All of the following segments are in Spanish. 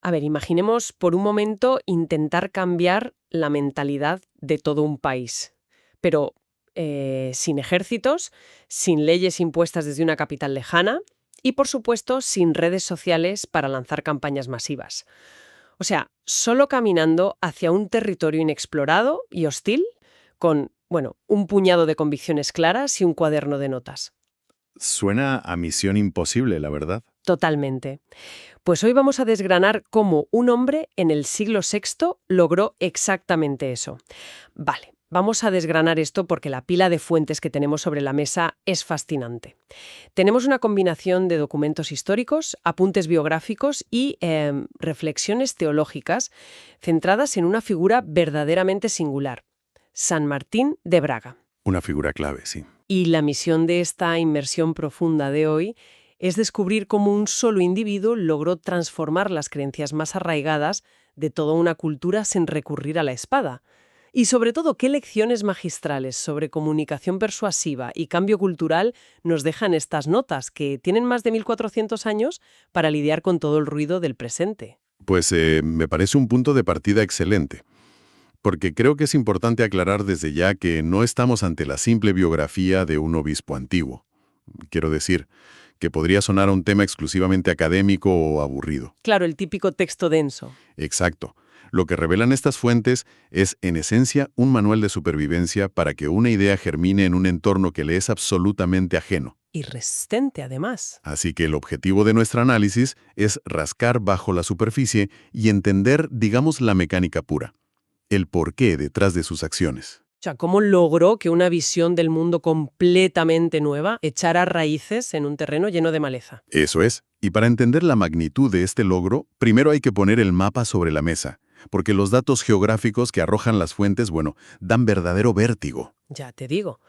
A ver, imaginemos por un momento intentar cambiar la mentalidad de todo un país, pero sin ejércitos, sin leyes impuestas desde una capital lejana y, por supuesto, sin redes sociales para lanzar campañas masivas. O sea, solo caminando hacia un territorio inexplorado y hostil con, bueno, un puñado de convicciones claras y un cuaderno de notas. Suena a misión imposible, la verdad. Totalmente. Pues hoy vamos a desgranar cómo un hombre en el siglo VI logró exactamente eso. Vale, vamos a desgranar esto porque la pila de fuentes que tenemos sobre la mesa es fascinante. Tenemos una combinación de documentos históricos, apuntes biográficos y reflexiones teológicas centradas en una figura verdaderamente singular, San Martín de Braga. Una figura clave, sí. Y la misión de esta inmersión profunda de hoy es descubrir cómo un solo individuo logró transformar las creencias más arraigadas de toda una cultura sin recurrir a la espada. Y sobre todo, qué lecciones magistrales sobre comunicación persuasiva y cambio cultural nos dejan estas notas, que tienen más de 1400 años para lidiar con todo el ruido del presente. Pues me parece un punto de partida excelente, porque creo que es importante aclarar desde ya que no estamos ante la simple biografía de un obispo antiguo. Quiero decir, que podría sonar a un tema exclusivamente académico o aburrido. Claro, el típico texto denso. Exacto. Lo que revelan estas fuentes es, en esencia, un manual de supervivencia para que una idea germine en un entorno que le es absolutamente ajeno. Y resistente, además. Así que el objetivo de nuestro análisis es rascar bajo la superficie y entender, digamos, la mecánica pura, el porqué detrás de sus acciones. O sea, cómo logró que una visión del mundo completamente nueva echara raíces en un terreno lleno de maleza. Eso es. Y para entender la magnitud de este logro, primero hay que poner el mapa sobre la mesa, porque los datos geográficos que arrojan las fuentes, bueno, dan verdadero vértigo. Ya te digo.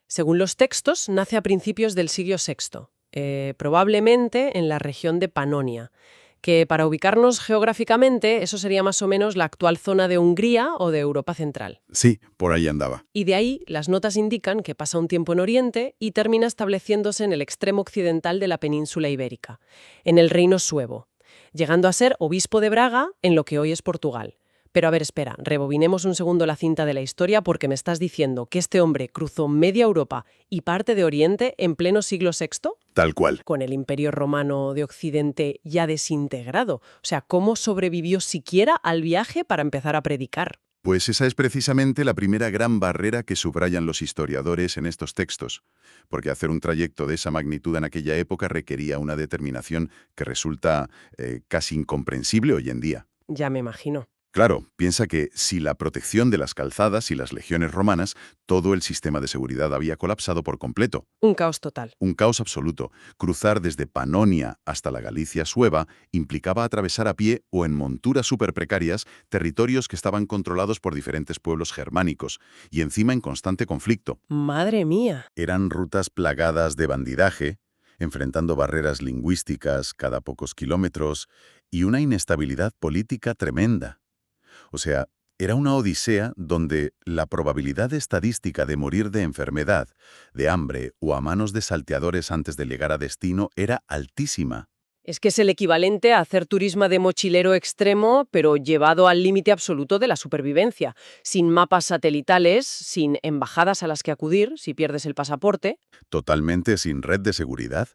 Según los textos, nace a principios del siglo VI, probablemente en la región de Panonia, que para ubicarnos geográficamente, eso sería más o menos la actual zona de Hungría o de Europa Central. Sí, por ahí andaba. Y de ahí, las notas indican que pasa un tiempo en Oriente y termina estableciéndose en el extremo occidental de la península ibérica, en el reino suevo, llegando a ser obispo de Braga en lo que hoy es Portugal. Pero a ver, espera, rebobinemos un segundo la cinta de la historia porque me estás diciendo que este hombre cruzó media Europa y parte de Oriente en pleno siglo VI, Tal cual. con el Imperio Romano de Occidente ya desintegrado. O sea, ¿cómo sobrevivió siquiera al viaje para empezar a predicar? Pues esa es precisamente la primera gran barrera que subrayan los historiadores en estos textos, porque hacer un trayecto de esa magnitud en aquella época requería una determinación que resulta casi incomprensible hoy en día. Ya me imagino. Claro, piensa que si la protección de las calzadas y las legiones romanas, todo el sistema de seguridad había colapsado por completo. Un caos total. Un caos absoluto. Cruzar desde Panonia hasta la Galicia sueva implicaba atravesar a pie o en monturas súper precarias territorios que estaban controlados por diferentes pueblos germánicos y encima en constante conflicto. Madre mía. Eran rutas plagadas de bandidaje, enfrentando barreras lingüísticas cada pocos kilómetros y una inestabilidad política tremenda. O sea, era una odisea donde la probabilidad estadística de morir de enfermedad, de hambre o a manos de salteadores antes de llegar a destino era altísima. Es que es el equivalente a hacer turismo de mochilero extremo, pero llevado al límite absoluto de la supervivencia, sin mapas satelitales, sin embajadas a las que acudir si pierdes el pasaporte. Totalmente sin red de seguridad.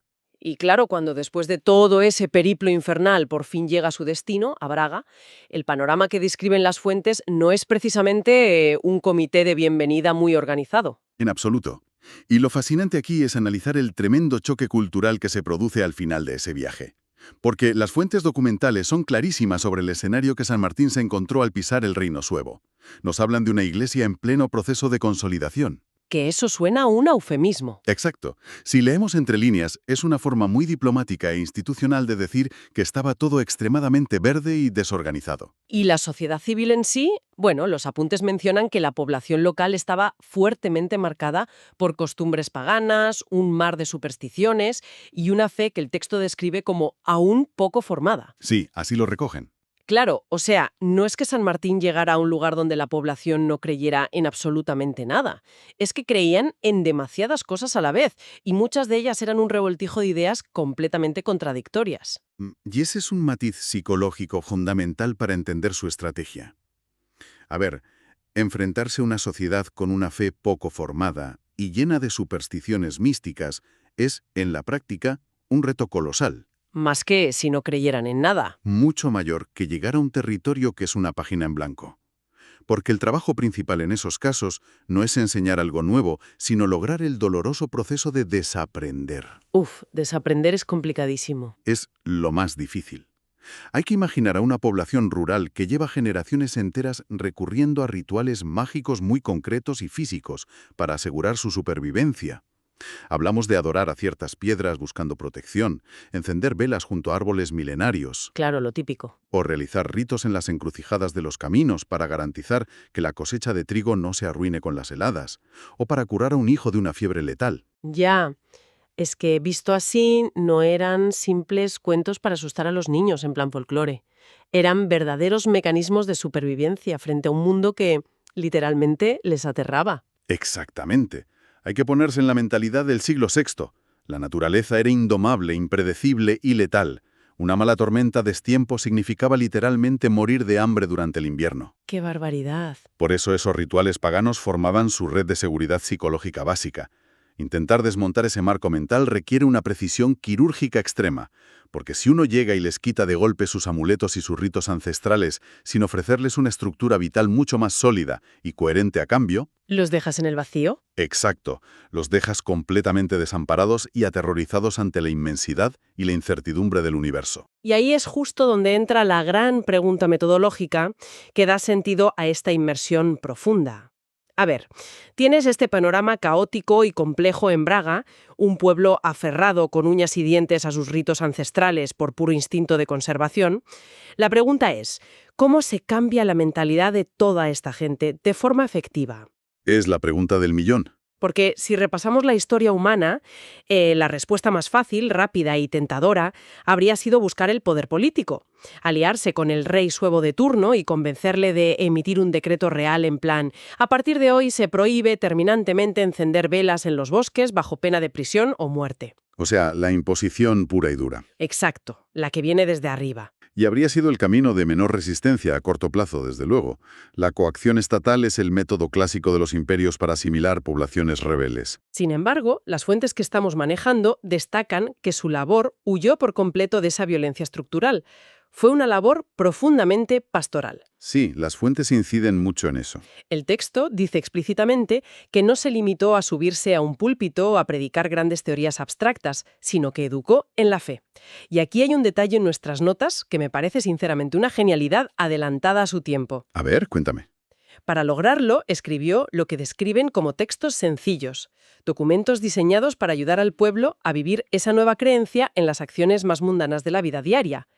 Y claro, cuando después de todo ese periplo infernal por fin llega a su destino, a Braga, el panorama que describen las fuentes no es precisamente un comité de bienvenida muy organizado. En absoluto. Y lo fascinante aquí es analizar el tremendo choque cultural que se produce al final de ese viaje. Porque las fuentes documentales son clarísimas sobre el escenario que San Martín se encontró al pisar el reino suevo. Nos hablan de una iglesia en pleno proceso de consolidación. Que eso suena a un eufemismo. Exacto. Si leemos entre líneas, es una forma muy diplomática e institucional de decir que estaba todo extremadamente verde y desorganizado. Y la sociedad civil en sí, bueno, los apuntes mencionan que la población local estaba fuertemente marcada por costumbres paganas, un mar de supersticiones y una fe que el texto describe como aún poco formada. Sí, así lo recogen. Claro, o sea, no es que San Martín llegara a un lugar donde la población no creyera en absolutamente nada. Es que creían en demasiadas cosas a la vez, y muchas de ellas eran un revoltijo de ideas completamente contradictorias. Y ese es un matiz psicológico fundamental para entender su estrategia. A ver, enfrentarse a una sociedad con una fe poco formada y llena de supersticiones místicas es, en la práctica, un reto colosal, Más que si no creyeran en nada. mucho mayor que llegar a un territorio que es una página en blanco. Porque el trabajo principal en esos casos no es enseñar algo nuevo, sino lograr el doloroso proceso de desaprender. Uf, desaprender es complicadísimo. Es lo más difícil. Hay que imaginar a una población rural que lleva generaciones enteras recurriendo a rituales mágicos muy concretos y físicos para asegurar su supervivencia. Hablamos de adorar a ciertas piedras buscando protección, encender velas junto a árboles milenarios, Claro, lo típico. o realizar ritos en las encrucijadas de los caminos para garantizar que la cosecha de trigo no se arruine con las heladas, o para curar a un hijo de una fiebre letal. Ya, es que visto así, no eran simples cuentos para asustar a los niños en plan folclore. Eran verdaderos mecanismos de supervivencia frente a un mundo que, literalmente, les aterraba. Exactamente. Hay que ponerse en la mentalidad del siglo VI. La naturaleza era indomable, impredecible y letal. Una mala tormenta a destiempo significaba literalmente morir de hambre durante el invierno. ¡Qué barbaridad! Por eso esos rituales paganos formaban su red de seguridad psicológica básica. Intentar desmontar ese marco mental requiere una precisión quirúrgica extrema, porque si uno llega y les quita de golpe sus amuletos y sus ritos ancestrales sin ofrecerles una estructura vital mucho más sólida y coherente a cambio, ¿Los dejas en el vacío? exacto, los dejas completamente desamparados y aterrorizados ante la inmensidad y la incertidumbre del universo. Y ahí es justo donde entra la gran pregunta metodológica que da sentido a esta inmersión profunda. A ver, tienes este panorama caótico y complejo en Braga, un pueblo aferrado con uñas y dientes a sus ritos ancestrales por puro instinto de conservación. La pregunta es, ¿cómo se cambia la mentalidad de toda esta gente de forma efectiva? Es la pregunta del millón. Porque si repasamos la historia humana, la respuesta más fácil, rápida y tentadora habría sido buscar el poder político, aliarse con el rey suevo de turno y convencerle de emitir un decreto real en plan, a partir de hoy se prohíbe terminantemente encender velas en los bosques bajo pena de prisión o muerte. O sea, la imposición pura y dura. Exacto, la que viene desde arriba. Y habría sido el camino de menor resistencia a corto plazo, desde luego. La coacción estatal es el método clásico de los imperios para asimilar poblaciones rebeldes. Sin embargo, las fuentes que estamos manejando destacan que su labor huyó por completo de esa violencia estructural. Fue una labor profundamente pastoral. Sí, las fuentes inciden mucho en eso. El texto dice explícitamente que no se limitó a subirse a un púlpito o a predicar grandes teorías abstractas, sino que educó en la fe. Y aquí hay un detalle en nuestras notas que me parece sinceramente una genialidad adelantada a su tiempo. A ver, cuéntame. Para lograrlo, escribió lo que describen como textos sencillos, documentos diseñados para ayudar al pueblo a vivir esa nueva creencia en las acciones más mundanas de la vida diaria.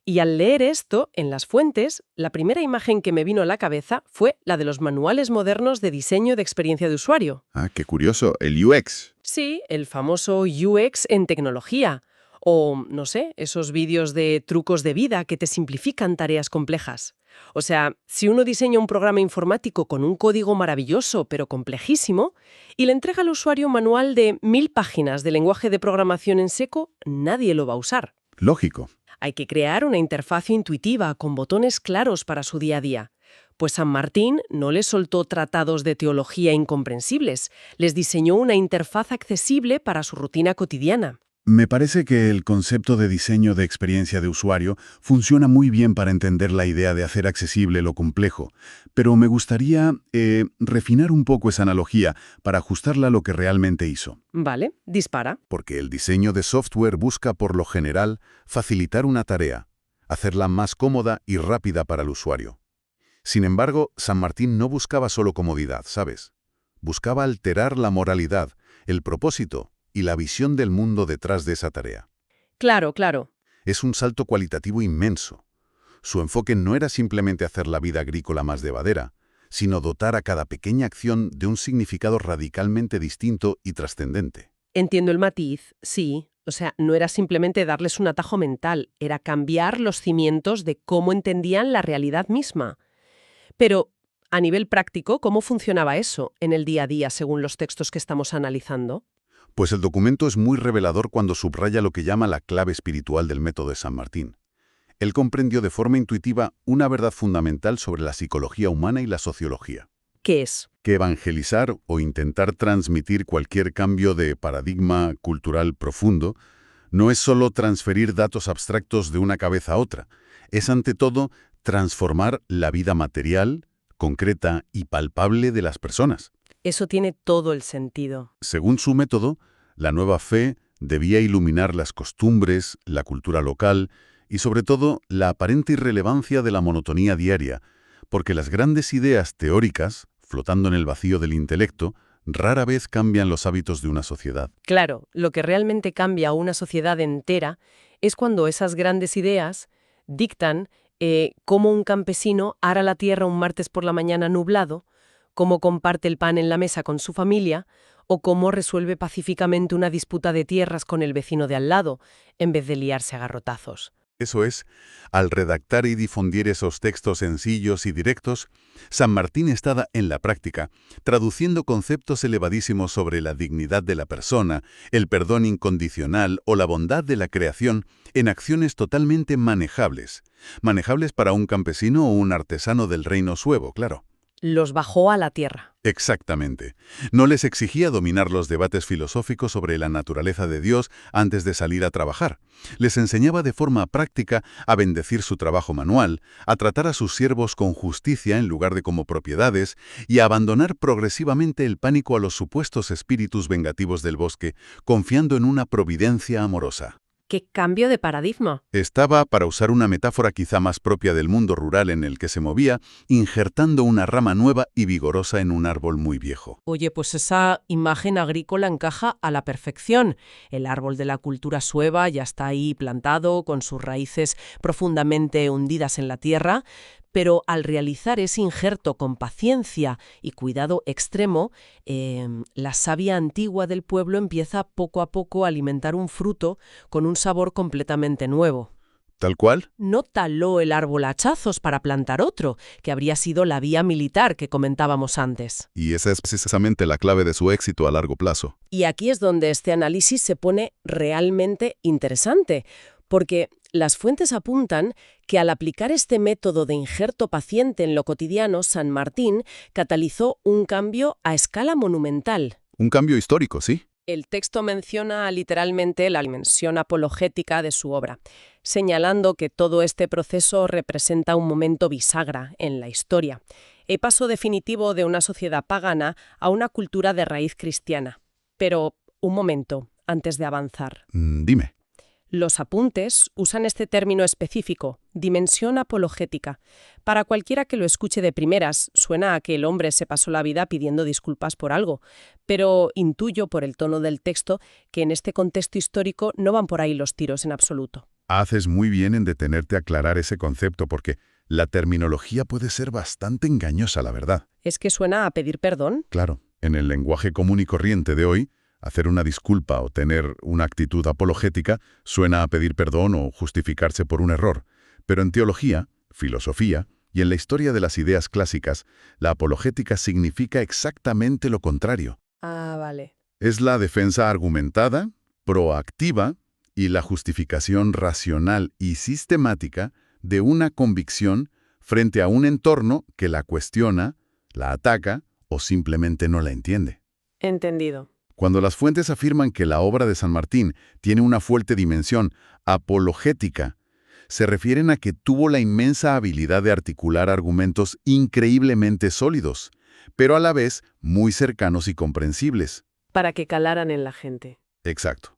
Y al leer esto, en las fuentes, la primera imagen que me vino a la cabeza fue la de los manuales modernos de diseño de experiencia de usuario. Ah, qué curioso, el UX. Sí, el famoso UX en tecnología. O, no sé, esos vídeos de trucos de vida que te simplifican tareas complejas. O sea, si uno diseña un programa informático con un código maravilloso pero complejísimo y le entrega al usuario un manual de 1000 páginas de lenguaje de programación en seco, nadie lo va a usar. Lógico. Hay que crear una interfaz intuitiva con botones claros para su día a día. Pues San Martín no les soltó tratados de teología incomprensibles, les diseñó una interfaz accesible para su rutina cotidiana. Me parece que el concepto de diseño de experiencia de usuario funciona muy bien para entender la idea de hacer accesible lo complejo, pero me gustaría refinar un poco esa analogía para ajustarla a lo que realmente hizo. Vale, dispara. Porque el diseño de software busca, por lo general, facilitar una tarea, hacerla más cómoda y rápida para el usuario. Sin embargo, San Martín no buscaba solo comodidad, ¿sabes? Buscaba alterar la moralidad, el propósito y la visión del mundo detrás de esa tarea. Claro, claro. Es un salto cualitativo inmenso. Su enfoque no era simplemente hacer la vida agrícola más llevadera, sino dotar a cada pequeña acción de un significado radicalmente distinto y trascendente. Entiendo el matiz, sí. O sea, no era simplemente darles un atajo mental, era cambiar los cimientos de cómo entendían la realidad misma. Pero, a nivel práctico, ¿cómo funcionaba eso en el día a día según los textos que estamos analizando? Pues el documento es muy revelador cuando subraya lo que llama la clave espiritual del método de San Martín. Él comprendió de forma intuitiva una verdad fundamental sobre la psicología humana y la sociología. ¿Qué es? Que evangelizar o intentar transmitir cualquier cambio de paradigma cultural profundo no es solo transferir datos abstractos de una cabeza a otra, es ante todo transformar la vida material, concreta y palpable de las personas. Eso tiene todo el sentido. Según su método, la nueva fe debía iluminar las costumbres, la cultura local y sobre todo la aparente irrelevancia de la monotonía diaria, porque las grandes ideas teóricas, flotando en el vacío del intelecto, rara vez cambian los hábitos de una sociedad. Claro, lo que realmente cambia a una sociedad entera es cuando esas grandes ideas dictan cómo un campesino ara la tierra un martes por la mañana nublado, cómo comparte el pan en la mesa con su familia o cómo resuelve pacíficamente una disputa de tierras con el vecino de al lado, en vez de liarse a garrotazos. Eso es, al redactar y difundir esos textos sencillos y directos, San Martín estaba en la práctica, traduciendo conceptos elevadísimos sobre la dignidad de la persona, el perdón incondicional o la bondad de la creación en acciones totalmente manejables. Manejables para un campesino o un artesano del reino suevo, claro. Los bajó a la tierra. Exactamente. No les exigía dominar los debates filosóficos sobre la naturaleza de Dios antes de salir a trabajar. Les enseñaba de forma práctica a bendecir su trabajo manual, a tratar a sus siervos con justicia en lugar de como propiedades y a abandonar progresivamente el pánico a los supuestos espíritus vengativos del bosque, confiando en una providencia amorosa. ¡Qué cambio de paradigma! Estaba, para usar una metáfora quizá más propia del mundo rural en el que se movía, injertando una rama nueva y vigorosa en un árbol muy viejo. Oye, pues esa imagen agrícola encaja a la perfección. El árbol de la cultura sueva ya está ahí plantado, con sus raíces profundamente hundidas en la tierra, pero al realizar ese injerto con paciencia y cuidado extremo, la savia antigua del pueblo empieza poco a poco a alimentar un fruto con un sabor completamente nuevo. ¿Tal cual? No taló el árbol a hachazos para plantar otro, que habría sido la vía militar que comentábamos antes. Y esa es precisamente la clave de su éxito a largo plazo. Y aquí es donde este análisis se pone realmente interesante, porque las fuentes apuntan que al aplicar este método de injerto paciente en lo cotidiano, San Martín catalizó un cambio a escala monumental. Un cambio histórico, sí. El texto menciona literalmente la dimensión apologética de su obra, señalando que todo este proceso representa un momento bisagra en la historia, el paso definitivo de una sociedad pagana a una cultura de raíz cristiana. Pero, un momento, antes de avanzar. Dime. Los apuntes usan este término específico, dimensión apologética. Para cualquiera que lo escuche de primeras, suena a que el hombre se pasó la vida pidiendo disculpas por algo, pero intuyo por el tono del texto que en este contexto histórico no van por ahí los tiros en absoluto. Haces muy bien en detenerte a aclarar ese concepto porque la terminología puede ser bastante engañosa, la verdad. ¿Es que suena a pedir perdón? Claro, en el lenguaje común y corriente de hoy, hacer una disculpa o tener una actitud apologética suena a pedir perdón o justificarse por un error. Pero en teología, filosofía y en la historia de las ideas clásicas, la apologética significa exactamente lo contrario. Ah, vale. Es la defensa argumentada, proactiva y la justificación racional y sistemática de una convicción frente a un entorno que la cuestiona, la ataca o simplemente no la entiende. Entendido. Cuando las fuentes afirman que la obra de San Martín tiene una fuerte dimensión apologética, se refieren a que tuvo la inmensa habilidad de articular argumentos increíblemente sólidos, pero a la vez muy cercanos y comprensibles. Para que calaran en la gente. Exacto.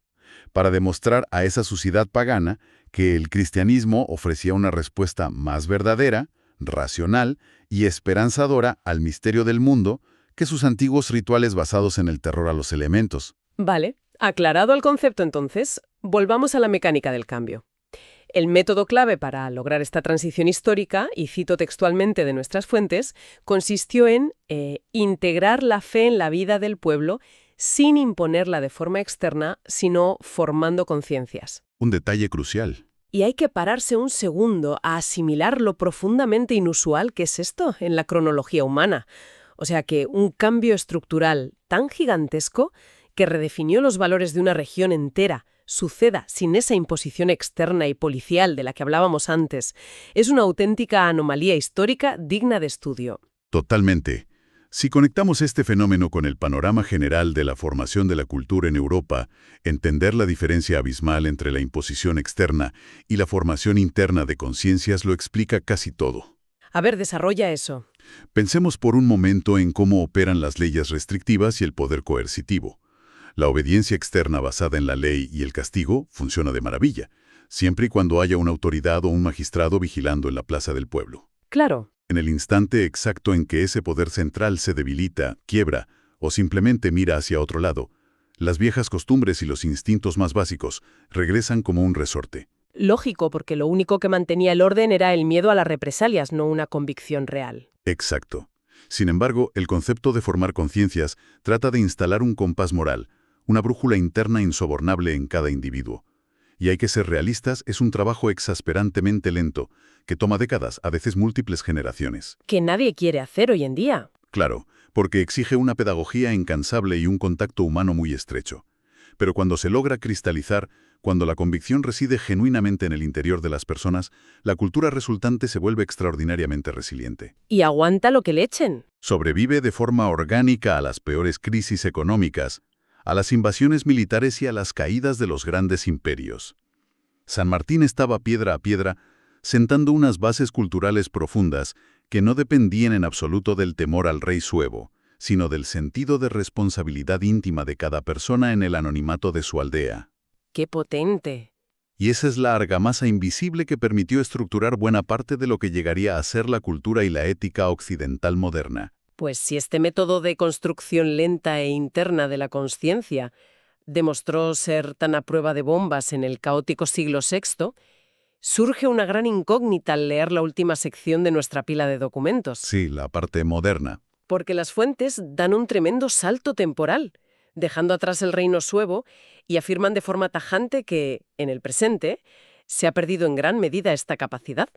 Para demostrar a esa sociedad pagana que el cristianismo ofrecía una respuesta más verdadera, racional y esperanzadora al misterio del mundo que sus antiguos rituales basados en el terror a los elementos. Vale, aclarado el concepto entonces, volvamos a la mecánica del cambio. El método clave para lograr esta transición histórica, y cito textualmente de nuestras fuentes, consistió en integrar la fe en la vida del pueblo sin imponerla de forma externa, sino formando conciencias. Un detalle crucial. Y hay que pararse un segundo a asimilar lo profundamente inusual que es esto en la cronología humana. O sea que un cambio estructural tan gigantesco que redefinió los valores de una región entera suceda sin esa imposición externa y policial de la que hablábamos antes, es una auténtica anomalía histórica digna de estudio. Totalmente. Si conectamos este fenómeno con el panorama general de la formación de la cultura en Europa, entender la diferencia abismal entre la imposición externa y la formación interna de conciencias lo explica casi todo. A ver, desarrolla eso. Pensemos por un momento en cómo operan las leyes restrictivas y el poder coercitivo. La obediencia externa basada en la ley y el castigo funciona de maravilla, siempre y cuando haya una autoridad o un magistrado vigilando en la plaza del pueblo. Claro. En el instante exacto en que ese poder central se debilita, quiebra o simplemente mira hacia otro lado, las viejas costumbres y los instintos más básicos regresan como un resorte. Lógico, porque lo único que mantenía el orden era el miedo a las represalias, no una convicción real. Exacto. Sin embargo, el concepto de formar conciencias trata de instalar un compás moral, una brújula interna insobornable en cada individuo. Y hay que ser realistas, es un trabajo exasperantemente lento, que toma décadas, a veces múltiples generaciones. Que nadie quiere hacer hoy en día. Claro, porque exige una pedagogía incansable y un contacto humano muy estrecho. Pero cuando se logra cristalizar, cuando la convicción reside genuinamente en el interior de las personas, la cultura resultante se vuelve extraordinariamente resiliente. Y aguanta lo que le echen. Sobrevive de forma orgánica a las peores crisis económicas, a las invasiones militares y a las caídas de los grandes imperios. San Martín estaba piedra a piedra, sentando unas bases culturales profundas que no dependían en absoluto del temor al rey Suevo, sino del sentido de responsabilidad íntima de cada persona en el anonimato de su aldea. ¡Qué potente! Y esa es la argamasa invisible que permitió estructurar buena parte de lo que llegaría a ser la cultura y la ética occidental moderna. Pues si este método de construcción lenta e interna de la consciencia demostró ser tan a prueba de bombas en el caótico siglo VI, surge una gran incógnita al leer la última sección de nuestra pila de documentos. Sí, la parte moderna. Porque las fuentes dan un tremendo salto temporal, dejando atrás el reino suevo y afirman de forma tajante que, en el presente, se ha perdido en gran medida esta capacidad.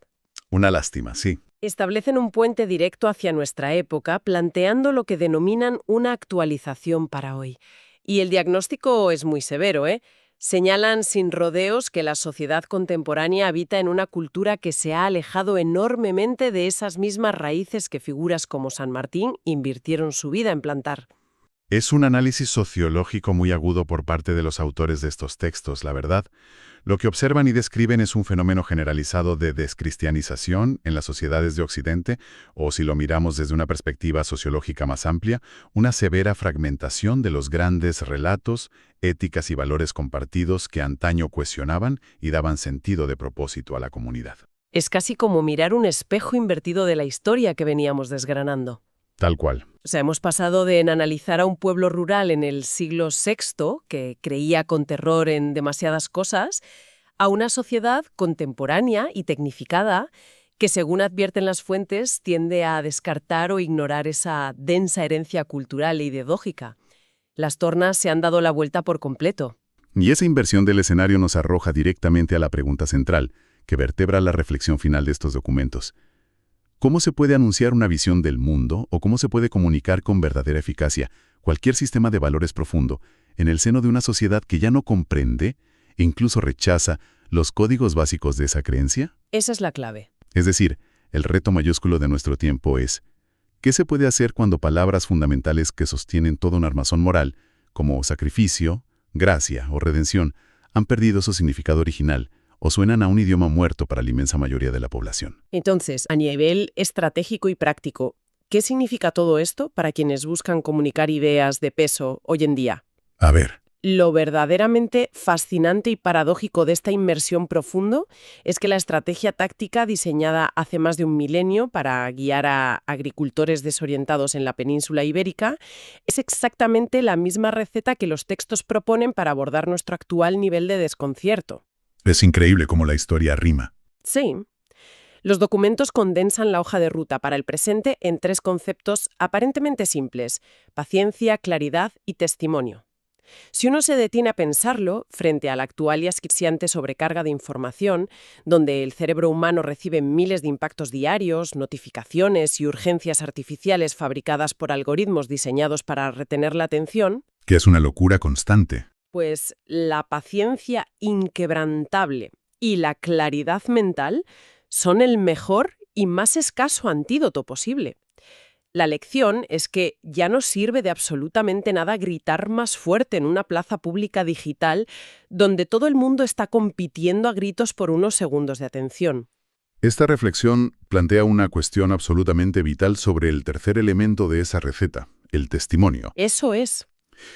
Una lástima, sí. Establecen un puente directo hacia nuestra época, planteando lo que denominan una actualización para hoy. Y el diagnóstico es muy severo, ¿eh? Señalan sin rodeos que la sociedad contemporánea habita en una cultura que se ha alejado enormemente de esas mismas raíces que figuras como San Martín invirtieron su vida en plantar. Es un análisis sociológico muy agudo por parte de los autores de estos textos, la verdad. Lo que observan y describen es un fenómeno generalizado de descristianización en las sociedades de Occidente, o si lo miramos desde una perspectiva sociológica más amplia, una severa fragmentación de los grandes relatos, éticas y valores compartidos que antaño cuestionaban y daban sentido de propósito a la comunidad. Es casi como mirar un espejo invertido de la historia que veníamos desgranando. Tal cual. O sea, hemos pasado de analizar a un pueblo rural en el siglo VI, que creía con terror en demasiadas cosas, a una sociedad contemporánea y tecnificada que, según advierten las fuentes, tiende a descartar o ignorar esa densa herencia cultural e ideológica. Las tornas se han dado la vuelta por completo. Y esa inversión del escenario nos arroja directamente a la pregunta central, que vertebra la reflexión final de estos documentos. ¿Cómo se puede anunciar una visión del mundo o cómo se puede comunicar con verdadera eficacia cualquier sistema de valores profundo en el seno de una sociedad que ya no comprende e incluso rechaza los códigos básicos de esa creencia? Esa es la clave. Es decir, el reto mayúsculo de nuestro tiempo es, ¿qué se puede hacer cuando palabras fundamentales que sostienen todo un armazón moral, como sacrificio, gracia o redención, han perdido su significado original o suenan a un idioma muerto para la inmensa mayoría de la población? Entonces, a nivel estratégico y práctico, ¿qué significa todo esto para quienes buscan comunicar ideas de peso hoy en día? A ver. Lo verdaderamente fascinante y paradójico de esta inmersión profundo es que la estrategia táctica diseñada hace más de un milenio para guiar a agricultores desorientados en la península ibérica es exactamente la misma receta que los textos proponen para abordar nuestro actual nivel de desconcierto. Es increíble cómo la historia rima. Sí. Los documentos condensan la hoja de ruta para el presente en 3 conceptos aparentemente simples: paciencia, claridad y testimonio. Si uno se detiene a pensarlo, frente a la actual y asfixiante sobrecarga de información, donde el cerebro humano recibe miles de impactos diarios, notificaciones y urgencias artificiales fabricadas por algoritmos diseñados para retener la atención, Que es una locura constante. pues la paciencia inquebrantable y la claridad mental son el mejor y más escaso antídoto posible. La lección es que ya no sirve de absolutamente nada gritar más fuerte en una plaza pública digital donde todo el mundo está compitiendo a gritos por unos segundos de atención. Esta reflexión plantea una cuestión absolutamente vital sobre el tercer elemento de esa receta, el testimonio. Eso es.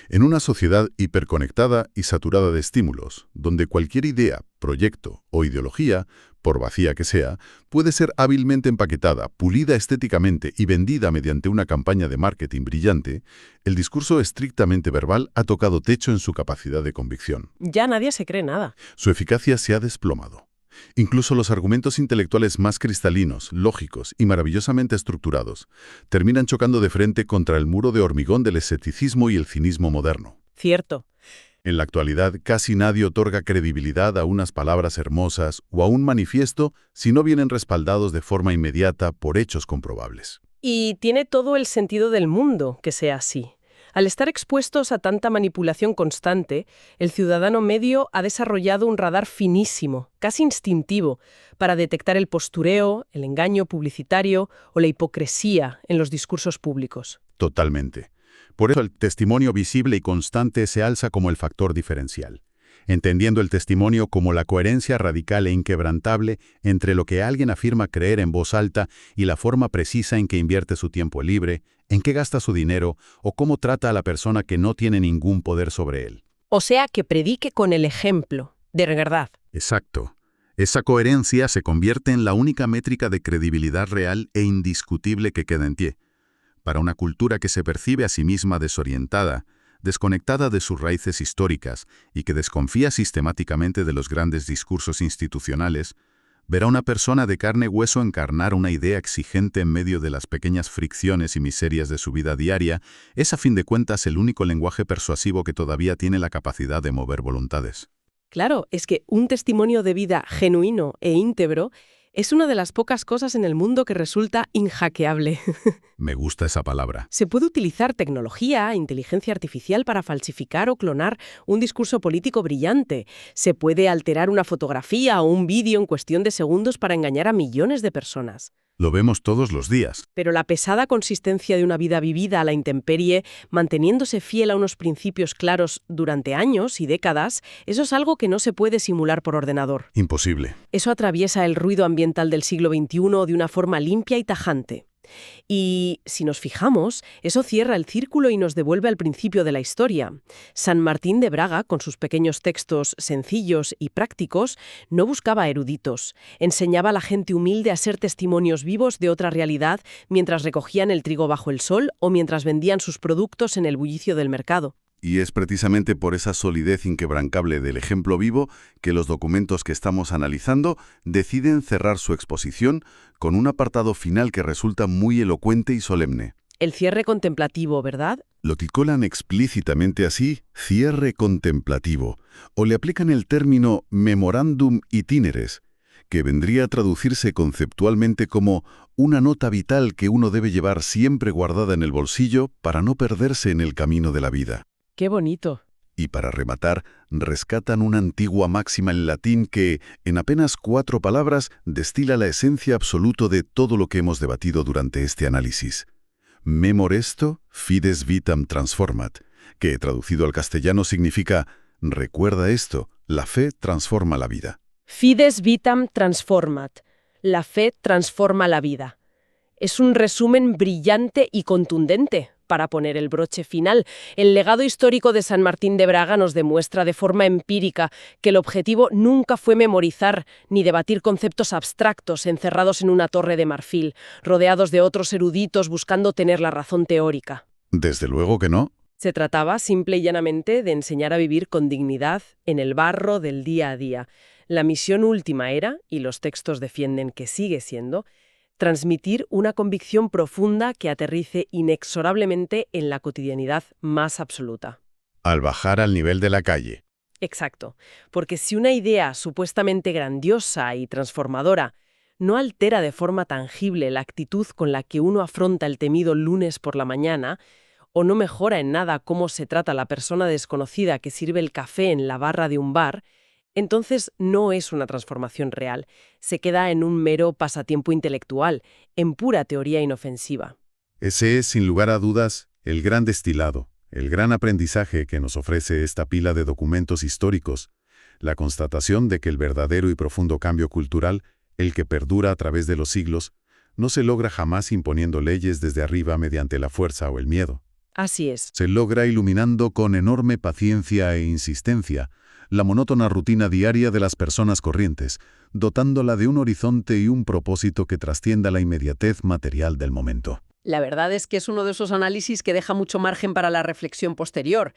En una sociedad hiperconectada y saturada de estímulos, donde cualquier idea, proyecto o ideología, por vacía que sea, puede ser hábilmente empaquetada, pulida estéticamente y vendida mediante una campaña de marketing brillante, el discurso estrictamente verbal ha tocado techo en su capacidad de convicción. Ya nadie se cree nada. Su eficacia se ha desplomado. Incluso los argumentos intelectuales más cristalinos, lógicos y maravillosamente estructurados terminan chocando de frente contra el muro de hormigón del escepticismo y el cinismo moderno. Cierto. En la actualidad, casi nadie otorga credibilidad a unas palabras hermosas o a un manifiesto si no vienen respaldados de forma inmediata por hechos comprobables. Y tiene todo el sentido del mundo que sea así. Al estar expuestos a tanta manipulación constante, el ciudadano medio ha desarrollado un radar finísimo, casi instintivo, para detectar el postureo, el engaño publicitario o la hipocresía en los discursos públicos. Totalmente. Por eso el testimonio visible y constante se alza como el factor diferencial, entendiendo el testimonio como la coherencia radical e inquebrantable entre lo que alguien afirma creer en voz alta y la forma precisa en que invierte su tiempo libre, en qué gasta su dinero o cómo trata a la persona que no tiene ningún poder sobre él. O sea, que predique con el ejemplo, de verdad. Exacto. Esa coherencia se convierte en la única métrica de credibilidad real e indiscutible que queda en pie. Para una cultura que se percibe a sí misma desorientada, desconectada de sus raíces históricas y que desconfía sistemáticamente de los grandes discursos institucionales, ver a una persona de carne y hueso encarnar una idea exigente en medio de las pequeñas fricciones y miserias de su vida diaria es a fin de cuentas el único lenguaje persuasivo que todavía tiene la capacidad de mover voluntades. Claro, es que un testimonio de vida genuino e íntegro es una de las pocas cosas en el mundo que resulta inhackeable. Me gusta esa palabra. Se puede utilizar tecnología, inteligencia artificial para falsificar o clonar un discurso político brillante. Se puede alterar una fotografía o un vídeo en cuestión de segundos para engañar a millones de personas. Lo vemos todos los días. Pero la pesada consistencia de una vida vivida a la intemperie, manteniéndose fiel a unos principios claros durante años y décadas, eso es algo que no se puede simular por ordenador. Imposible. Eso atraviesa el ruido ambiental del siglo XXI de una forma limpia y tajante. Y, si nos fijamos, eso cierra el círculo y nos devuelve al principio de la historia. San Martín de Braga, con sus pequeños textos sencillos y prácticos, no buscaba eruditos. Enseñaba a la gente humilde a ser testimonios vivos de otra realidad mientras recogían el trigo bajo el sol o mientras vendían sus productos en el bullicio del mercado. Y es precisamente por esa solidez inquebrantable del ejemplo vivo que los documentos que estamos analizando deciden cerrar su exposición con un apartado final que resulta muy elocuente y solemne. El cierre contemplativo, ¿verdad? Lo titulan explícitamente así, cierre contemplativo, o le aplican el término memorandum itineres, que vendría a traducirse conceptualmente como una nota vital que uno debe llevar siempre guardada en el bolsillo para no perderse en el camino de la vida. ¡Qué bonito! Y para rematar, rescatan una antigua máxima en latín que, en apenas 4 palabras, destila la esencia absoluta de todo lo que hemos debatido durante este análisis. Memor esto, fides vitam transformat, que traducido al castellano significa recuerda esto, la fe transforma la vida. Fides vitam transformat. La fe transforma la vida. Es un resumen brillante y contundente. Para poner el broche final, el legado histórico de San Martín de Braga nos demuestra de forma empírica que el objetivo nunca fue memorizar ni debatir conceptos abstractos encerrados en una torre de marfil, rodeados de otros eruditos buscando tener la razón teórica. Desde luego que no. Se trataba simple y llanamente de enseñar a vivir con dignidad en el barro del día a día. La misión última era, y los textos defienden que sigue siendo, transmitir una convicción profunda que aterrice inexorablemente en la cotidianidad más absoluta. Al bajar al nivel de la calle. Exacto, porque si una idea supuestamente grandiosa y transformadora no altera de forma tangible la actitud con la que uno afronta el temido lunes por la mañana, o no mejora en nada cómo se trata a la persona desconocida que sirve el café en la barra de un bar, entonces no es una transformación real, se queda en un mero pasatiempo intelectual, en pura teoría inofensiva. Ese es, sin lugar a dudas, el gran destilado, el gran aprendizaje que nos ofrece esta pila de documentos históricos, la constatación de que el verdadero y profundo cambio cultural, el que perdura a través de los siglos, no se logra jamás imponiendo leyes desde arriba mediante la fuerza o el miedo. Así es. Se logra iluminando con enorme paciencia e insistencia la monótona rutina diaria de las personas corrientes, dotándola de un horizonte y un propósito que trascienda la inmediatez material del momento. La verdad es que es uno de esos análisis que deja mucho margen para la reflexión posterior.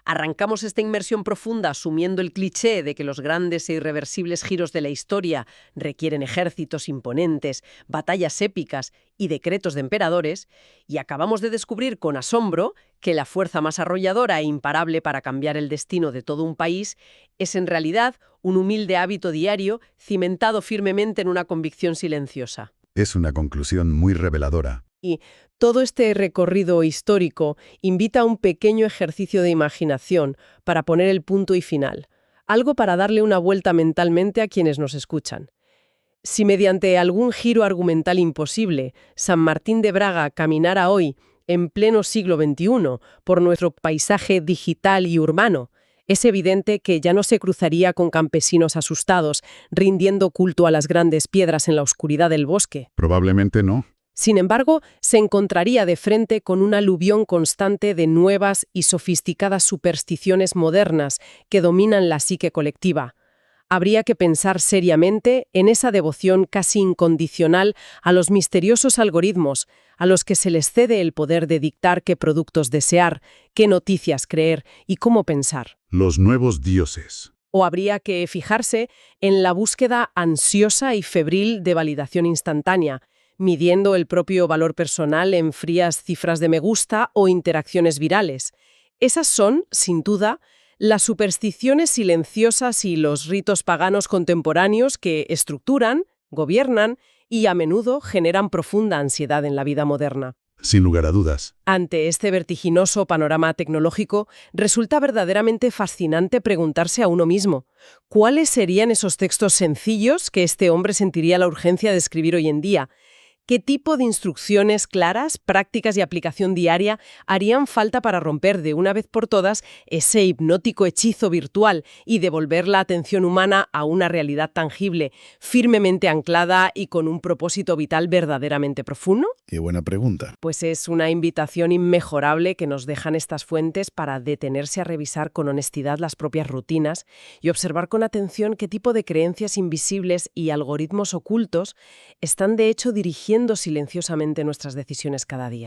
Arrancamos esta inmersión profunda asumiendo el cliché de que los grandes e irreversibles giros de la historia requieren ejércitos imponentes, batallas épicas y decretos de emperadores, y acabamos de descubrir con asombro que la fuerza más arrolladora e imparable para cambiar el destino de todo un país es en realidad un humilde hábito diario cimentado firmemente en una convicción silenciosa. Es una conclusión muy reveladora. Y todo este recorrido histórico invita a un pequeño ejercicio de imaginación para poner el punto y final, algo para darle una vuelta mentalmente a quienes nos escuchan. Si mediante algún giro argumental imposible, San Martín de Braga caminara hoy, en pleno siglo XXI, por nuestro paisaje digital y urbano, es evidente que ya no se cruzaría con campesinos asustados, rindiendo culto a las grandes piedras en la oscuridad del bosque. Probablemente no. Sin embargo, se encontraría de frente con un aluvión constante de nuevas y sofisticadas supersticiones modernas que dominan la psique colectiva. Habría que pensar seriamente en esa devoción casi incondicional a los misteriosos algoritmos, a los que se les cede el poder de dictar qué productos desear, qué noticias creer y cómo pensar. Los nuevos dioses. O habría que fijarse en la búsqueda ansiosa y febril de validación instantánea, midiendo el propio valor personal en frías cifras de me gusta o interacciones virales. Esas son, sin duda, las supersticiones silenciosas y los ritos paganos contemporáneos que estructuran, gobiernan y a menudo generan profunda ansiedad en la vida moderna. Sin lugar a dudas. Ante este vertiginoso panorama tecnológico, resulta verdaderamente fascinante preguntarse a uno mismo, ¿cuáles serían esos textos sencillos que este hombre sentiría la urgencia de escribir hoy en día? ¿Qué tipo de instrucciones claras, prácticas y aplicación diaria harían falta para romper de una vez por todas ese hipnótico hechizo virtual y devolver la atención humana a una realidad tangible, firmemente anclada y con un propósito vital verdaderamente profundo? Qué buena pregunta. Pues es una invitación inmejorable que nos dejan estas fuentes para detenerse a revisar con honestidad las propias rutinas y observar con atención qué tipo de creencias invisibles y algoritmos ocultos están de hecho dirigiendo silenciosamente nuestras decisiones cada día.